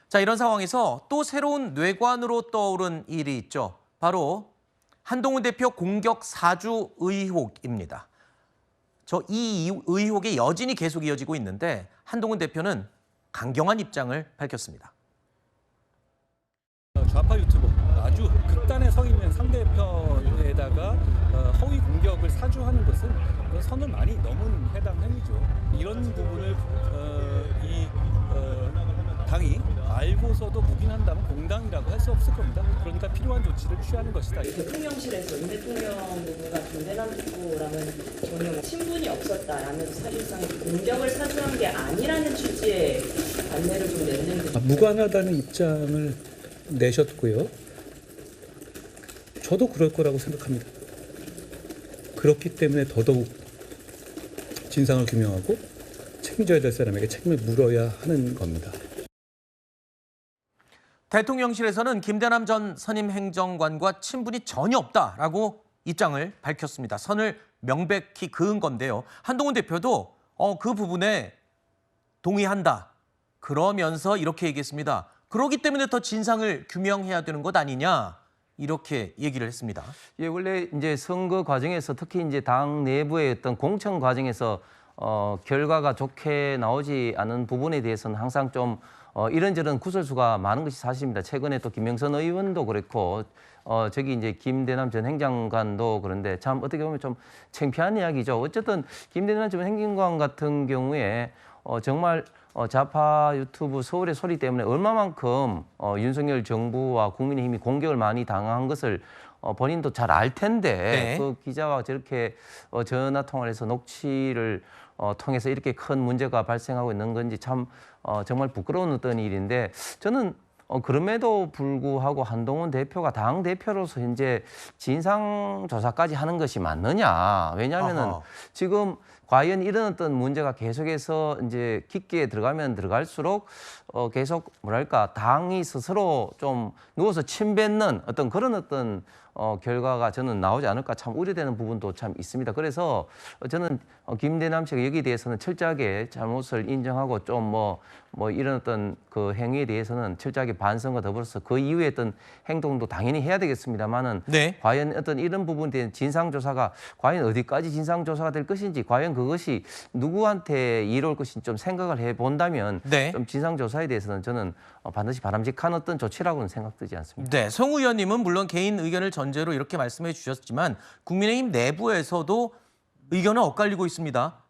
자, 이런 상황에서 또 새로운 뇌관으로 떠오른 일이 있죠. 바로 한동훈 대표 공격 사주 의혹입니다. 이 의혹의 여진이 계속 이어지고 있는데 한동훈 대표는 강경한 입장을 밝혔습니다. 좌파 유튜버 아주 극단에 서 있는 상대편에다가 허위 공격을 사주하는 것은 선을 많이 넘은 해당 행위죠. 이런 부분을 당이 알고서도 묵인한다면 공당이라고 할 수 없을 겁니다. 그러니까 필요한 조치를 취하는 것이다. 대통령실에서 윤 대통령 부부가 김대남 부부라면 전혀 친분이 없었다라면서 사실상 공격을 사주한 게 아니라는 취지의 안내를 좀 냈는데 무관하다는 입장을 내셨고요. 저도 그럴 거라고 생각합니다. 그렇기 때문에 더더욱 진상을 규명하고 책임져야 될 사람에게 책임을 물어야 하는 겁니다. 대통령실에서는 김대남 전 선임 행정관과 친분이 전혀 없다라고 입장을 밝혔습니다. 선을 명백히 그은 건데요. 한동훈 대표도 그 부분에 동의한다. 그러면서 이렇게 얘기했습니다. 그러기 때문에 더 진상을 규명해야 되는 것 아니냐. 이렇게 얘기를 했습니다. 예, 원래 이제 선거 과정에서 특히 이제 당 내부의 어떤 공천 과정에서 결과가 좋게 나오지 않은 부분에 대해서는 항상 좀 이런저런 구설수가 많은 것이 사실입니다. 최근에 또 김영선 의원도 그렇고 저기 이제 김대남 전 행정관도 그런데 참 어떻게 보면 좀 창피한 이야기죠. 어쨌든 김대남 전 행정관 같은 경우에 정말 좌파 유튜브 서울의 소리 때문에 얼마만큼 윤석열 정부와 국민의힘이 공격을 많이 당한 것을 본인도 잘 알 텐데 네. 그 기자와 저렇게 전화 통화를 해서 녹취를 통해서 이렇게 큰 문제가 발생하고 있는 건지 참 정말 부끄러운 어떤 일인데 저는 그럼에도 불구하고 한동훈 대표가 당 대표로서 현재 진상조사까지 하는 것이 맞느냐. 왜냐하면은 지금 과연 이런 어떤 문제가 계속해서 이제 깊게 들어가면 들어갈수록 계속 뭐랄까 당이 스스로 좀 누워서 침 뱉는 어떤 그런 어떤 결과가 저는 나오지 않을까 참 우려되는 부분도 참 있습니다. 그래서 저는 김대남 씨가 여기에 대해서는 철저하게 잘못을 인정하고 좀 뭐 이런 어떤 그 행위에 대해서는 철저하게 반성과 더불어서 그 이후에 어떤 행동도 당연히 해야 되겠습니다만은 네. 과연 어떤 이런 부분에 대한 진상조사가 과연 어디까지 진상조사가 될 것인지 과연 그것이 누구한테 이로울 것인지 좀 생각을 해본다면 네. 좀 진상조사에 대해서는 저는 반드시 바람직한 어떤 조치라고는 생각되지 않습니다. 네, 성 의원님은 물론 개인 의견을 전제로 이렇게 말씀해 주셨지만 국민의힘 내부에서도 의견은 엇갈리고 있습니다.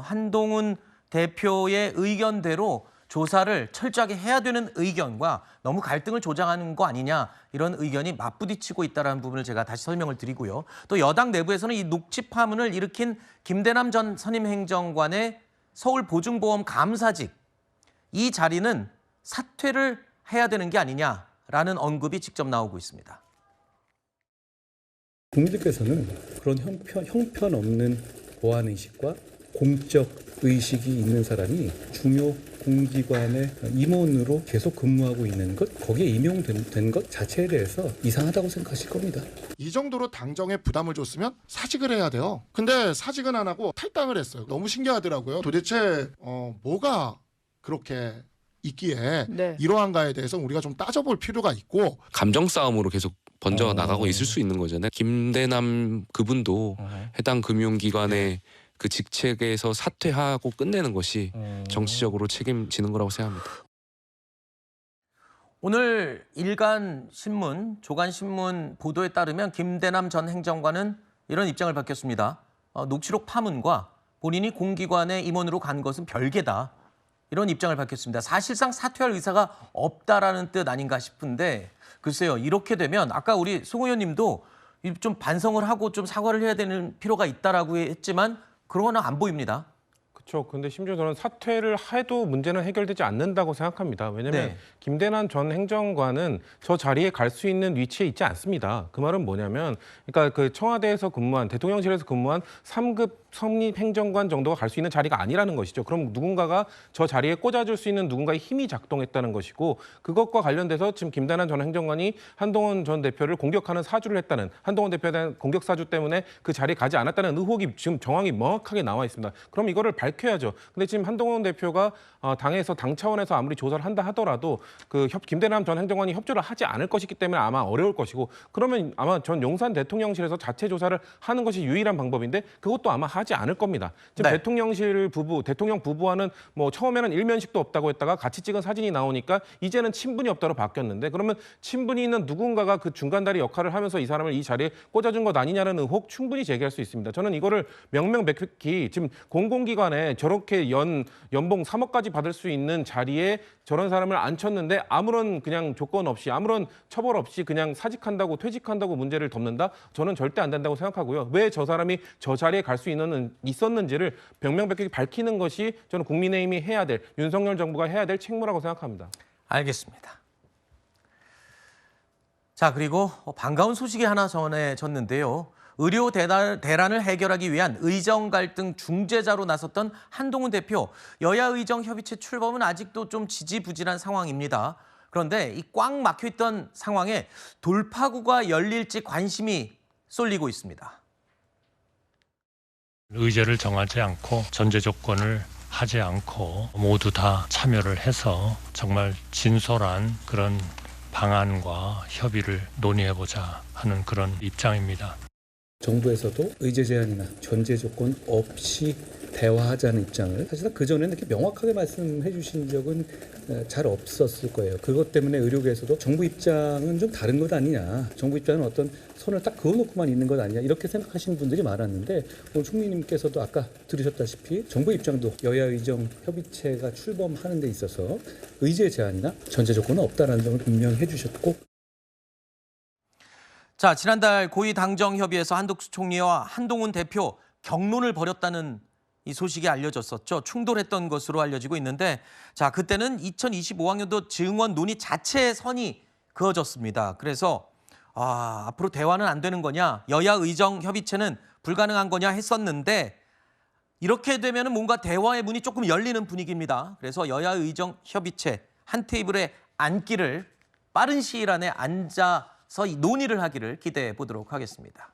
한동훈 대표의 의견대로 조사를 철저하게 해야 되는 의견과 너무 갈등을 조장하는 거 아니냐 이런 의견이 맞부딪히고 있다는 부분을 제가 다시 설명을 드리고요. 또 여당 내부에서는 이 녹취 파문을 일으킨 김대남 전 선임 행정관의 서울보증보험 감사직 이 자리는 사퇴를 해야 되는 게 아니냐라는 언급이 직접 나오고 있습니다. 국민들께서는 그런 형편없는 보안의식과 공적 의식이 있는 사람이 중요 공기관의 임원으로 계속 근무하고 있는 것, 거기에 임용된 것 자체에 대해서 이상하다고 생각하실 겁니다. 이 정도로 당정에 부담을 줬으면 사직을 해야 돼요. 근데 사직은 안 하고 탈당을 했어요. 너무 신기하더라고요. 도대체 뭐가 그렇게 있기에 네. 이러한가에 대해서 우리가 좀 따져볼 필요가 있고 감정 싸움으로 계속 번져 나가고 있을 수 있는 거잖아요. 김대남 그분도 해당 금융기관의 그 직책에서 사퇴하고 끝내는 것이 정치적으로 책임지는 거라고 생각합니다. 오늘 일간 신문, 조간 신문 보도에 따르면 김대남 전 행정관은 이런 입장을 밝혔습니다. 녹취록 파문과 본인이 공기관의 임원으로 간 것은 별개다. 이런 입장을 밝혔습니다. 사실상 사퇴할 의사가 없다라는 뜻 아닌가 싶은데 글쎄요. 이렇게 되면 아까 우리 송 의원님도 좀 반성을 하고 좀 사과를 해야 되는 필요가 있다라고 했지만 그런 건 안 보입니다. 그렇죠. 근데 심지어 저는 사퇴를 해도 문제는 해결되지 않는다고 생각합니다. 왜냐하면 네. 김대남 전 행정관은 저 자리에 갈 수 있는 위치에 있지 않습니다. 그 말은 뭐냐면, 그러니까 그 청와대에서 근무한 대통령실에서 근무한 3급 성립행정관 정도가 갈 수 있는 자리가 아니라는 것이죠. 그럼 누군가가 저 자리에 꽂아줄 수 있는 누군가의 힘이 작동했다는 것이고 그것과 관련돼서 지금 김대남 전 행정관이 한동훈 전 대표를 공격하는 사주를 했다는 한동훈 대표에 대한 공격 사주 때문에 그 자리에 가지 않았다는 의혹이 지금 정황이 명확하게 나와 있습니다. 그럼 이거를 밝혀야죠. 근데 지금 한동훈 대표가 당에서 당 차원에서 아무리 조사를 한다 하더라도 김대남 전 행정관이 협조를 하지 않을 것이기 때문에 아마 어려울 것이고 그러면 아마 전 용산 대통령실에서 자체 조사를 하는 것이 유일한 방법인데 그것도 아마 하지 않을 겁니다. 지금 네. 대통령 부부와는 뭐 처음에는 일면식도 없다고 했다가 같이 찍은 사진이 나오니까 이제는 친분이 없다로 바뀌었는데 그러면 친분이 있는 누군가가 그 중간다리 역할을 하면서 이 사람을 이 자리에 꽂아준 것 아니냐는 의혹 충분히 제기할 수 있습니다. 저는 이거를 명명백백히 지금 공공기관에 저렇게 연봉 3억까지 받을 수 있는 자리에 저런 사람을 앉혔는데 아무런 그냥 조건 없이 아무런 처벌 없이 그냥 사직한다고 퇴직한다고 문제를 덮는다? 저는 절대 안 된다고 생각하고요. 왜 저 사람이 저 자리에 갈 수 있었는지를 명명백백히 밝히는 것이 저는 국민의힘이 해야 될 윤석열 정부가 해야 될 책무라고 생각합니다. 알겠습니다. 자, 그리고 반가운 소식이 하나 전해졌는데요. 의료 대란을 해결하기 위한 의정 갈등 중재자로 나섰던 한동훈 대표, 여야 의정 협의체 출범은 아직도 좀 지지부진한 상황입니다. 그런데 이 꽉 막혀있던 상황에 돌파구가 열릴지 관심이 쏠리고 있습니다. 의제를 정하지 않고 전제 조건을 하지 않고 모두 다 참여를 해서 정말 진솔한 그런 방안과 협의를 논의해보자 하는 그런 입장입니다. 정부에서도 의제 제한이나 전제 조건 없이 대화하자는 입장을 사실은 그전에는 이렇게 명확하게 말씀해 주신 적은 잘 없었을 거예요. 그것 때문에 의료계에서도 정부 입장은 좀 다른 것 아니냐. 정부 입장은 어떤 선을 딱 그어놓고만 있는 것 아니냐. 이렇게 생각하시는 분들이 많았는데 오늘 총리님께서도 아까 들으셨다시피 정부 입장도 여야 의정 협의체가 출범하는 데 있어서 의제 제한이나 전제 조건은 없다는 점을 분명히 해주셨고 자, 지난달 고위 당정 협의에서 한덕수 총리와 한동훈 대표 격론을 벌였다는 이 소식이 알려졌었죠. 충돌했던 것으로 알려지고 있는데 자, 그때는 2025학년도 증원 논의 자체의 선이 그어졌습니다. 그래서 앞으로 대화는 안 되는 거냐, 여야 의정 협의체는 불가능한 거냐 했었는데 이렇게 되면 뭔가 대화의 문이 조금 열리는 분위기입니다. 그래서 여야 의정 협의체 한 테이블에 앉기를 빠른 시일 안에 앉아서 논의를 하기를 기대해 보도록 하겠습니다.